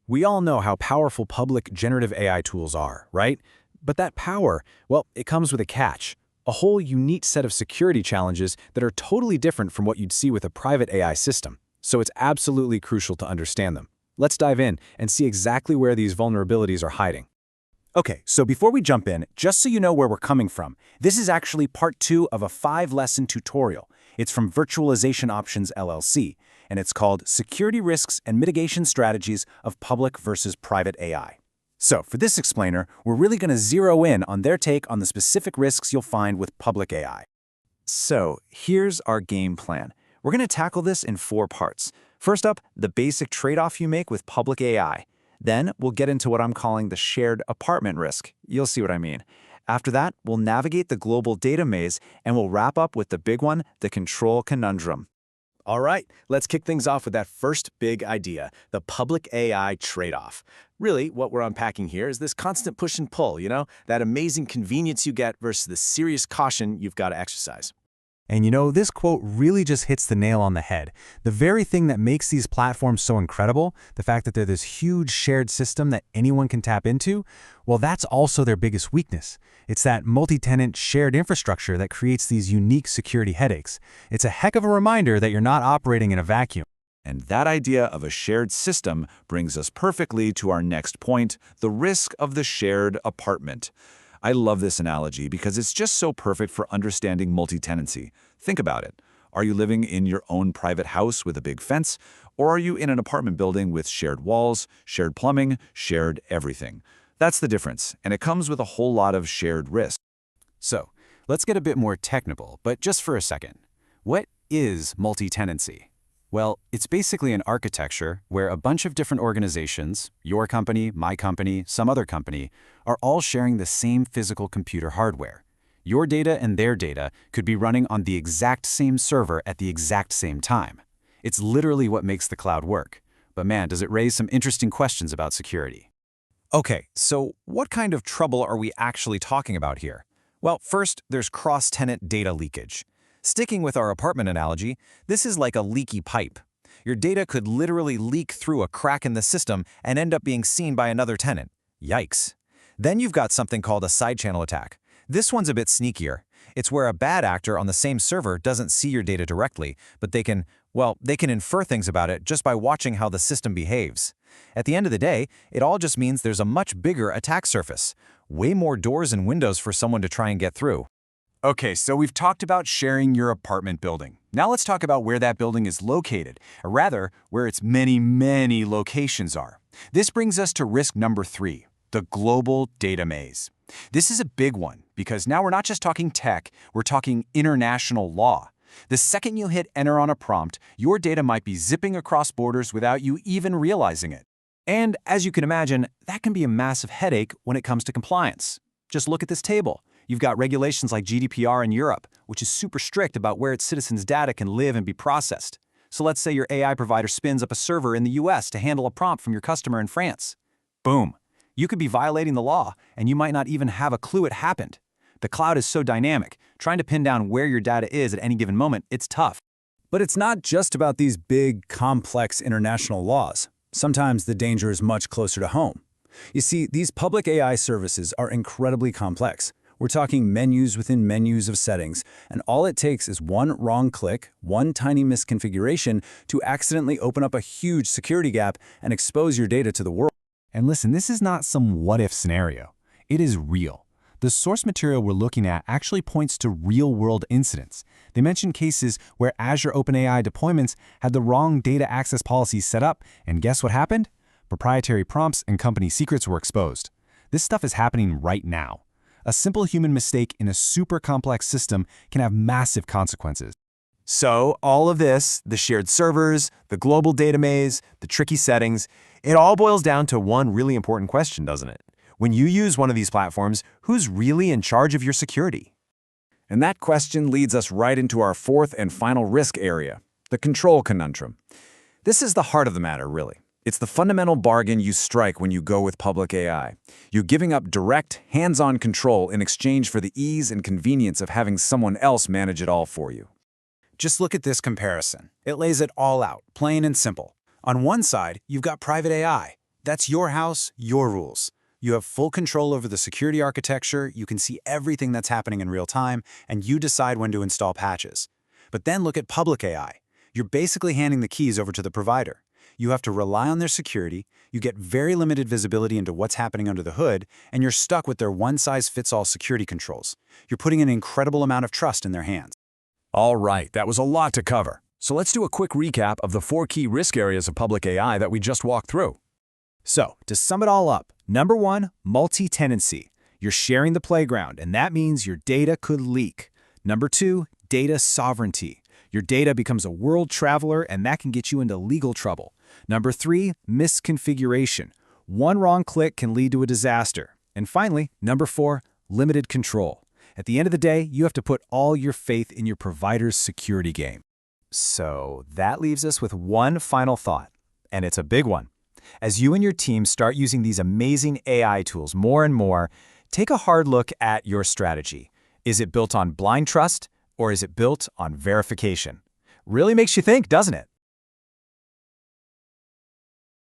We all know how powerful public generative AI tools are, right? But that power, well, it comes with a catch. A whole unique set of security challenges that are totally different from what you'd see with a private AI system. So it's absolutely crucial to understand them. Let's dive in and see exactly where these vulnerabilities are hiding. Okay, so before we jump in, just so you know where we're coming from, this is actually part 2 of a 5-lesson tutorial. It's from Virtualization Options LLC, and it's called Security Risks and Mitigation Strategies of Public versus Private AI. So for this explainer, we're really going to zero in on their take on the specific risks you'll find with public AI. So here's our game plan. We're going to tackle this in 4 parts. First up, the basic trade-off you make with public AI. Then we'll get into what I'm calling the shared apartment risk. You'll see what I mean. After that, we'll navigate the global data maze, and we'll wrap up with the big one, the control conundrum. All right, let's kick things off with that first big idea, the public AI trade-off. Really, what we're unpacking here is this constant push and pull, that amazing convenience you get versus the serious caution you've got to exercise. And this quote really just hits the nail on the head. The very thing that makes these platforms so incredible, the fact that they're this huge shared system that anyone can tap into, well, that's also their biggest weakness. It's that multi-tenant shared infrastructure that creates these unique security headaches. It's a heck of a reminder that you're not operating in a vacuum. And that idea of a shared system brings us perfectly to our next point, the risk of the shared apartment. I love this analogy because it's just so perfect for understanding multi-tenancy. Think about it. Are you living in your own private house with a big fence, or are you in an apartment building with shared walls, shared plumbing, shared everything? That's the difference, and it comes with a whole lot of shared risk. So, let's get a bit more technical, but just for a second. What is multi-tenancy? Well, it's basically an architecture where a bunch of different organizations, your company, my company, some other company, are all sharing the same physical computer hardware. Your data and their data could be running on the exact same server at the exact same time. It's literally what makes the cloud work. But man, does it raise some interesting questions about security. Okay, so what kind of trouble are we actually talking about here? Well, first, there's cross-tenant data leakage. Sticking with our apartment analogy, this is like a leaky pipe. Your data could literally leak through a crack in the system and end up being seen by another tenant. Yikes. Then you've got something called a side channel attack. This one's a bit sneakier. It's where a bad actor on the same server doesn't see your data directly, but they can infer things about it just by watching how the system behaves. At the end of the day, it all just means there's a much bigger attack surface. Way more doors and windows for someone to try and get through. Okay, so we've talked about sharing your apartment building. Now let's talk about where that building is located, or rather, where its many locations are. This brings us to risk number 3, the global data maze. This is a big one, because now we're not just talking tech, we're talking international law. The second you hit enter on a prompt, your data might be zipping across borders without you even realizing it. And as you can imagine, that can be a massive headache when it comes to compliance. Just look at this table. You've got regulations like GDPR in Europe, which is super strict about where its citizens' data can live and be processed. So let's say your AI provider spins up a server in the US to handle a prompt from your customer in France. Boom. You could be violating the law, and you might not even have a clue it happened. The cloud is so dynamic, trying to pin down where your data is at any given moment, it's tough. But it's not just about these big, complex international laws. Sometimes the danger is much closer to home. You see, these public AI services are incredibly complex. We're talking menus within menus of settings, and all it takes is one wrong click, one tiny misconfiguration to accidentally open up a huge security gap and expose your data to the world. And listen, this is not some what-if scenario. It is real. The source material we're looking at actually points to real-world incidents. They mention cases where Azure OpenAI deployments had the wrong data access policies set up, and guess what happened? Proprietary prompts and company secrets were exposed. This stuff is happening right now. A simple human mistake in a super complex system can have massive consequences. So all of this, the shared servers, the global data maze, the tricky settings, it all boils down to one really important question, doesn't it? When you use one of these platforms, who's really in charge of your security? And that question leads us right into our 4th and final risk area, the control conundrum. This is the heart of the matter, really. It's the fundamental bargain you strike when you go with public AI. You're giving up direct, hands-on control in exchange for the ease and convenience of having someone else manage it all for you. Just look at this comparison. It lays it all out, plain and simple. On one side, you've got private AI. That's your house, your rules. You have full control over the security architecture, you can see everything that's happening in real time, and you decide when to install patches. But then look at public AI. You're basically handing the keys over to the provider. You have to rely on their security, you get very limited visibility into what's happening under the hood, and you're stuck with their one-size-fits-all security controls. You're putting an incredible amount of trust in their hands. All right, that was a lot to cover. So let's do a quick recap of the 4 key risk areas of public AI that we just walked through. So, to sum it all up, number 1, multi-tenancy. You're sharing the playground, and that means your data could leak. Number 2, data sovereignty. Your data becomes a world traveler, and that can get you into legal trouble. Number 3, misconfiguration. One wrong click can lead to a disaster. And finally, number 4, limited control. At the end of the day, you have to put all your faith in your provider's security game. So that leaves us with one final thought, and it's a big one. As you and your team start using these amazing AI tools more and more, take a hard look at your strategy. Is it built on blind trust, or is it built on verification? Really makes you think, doesn't it?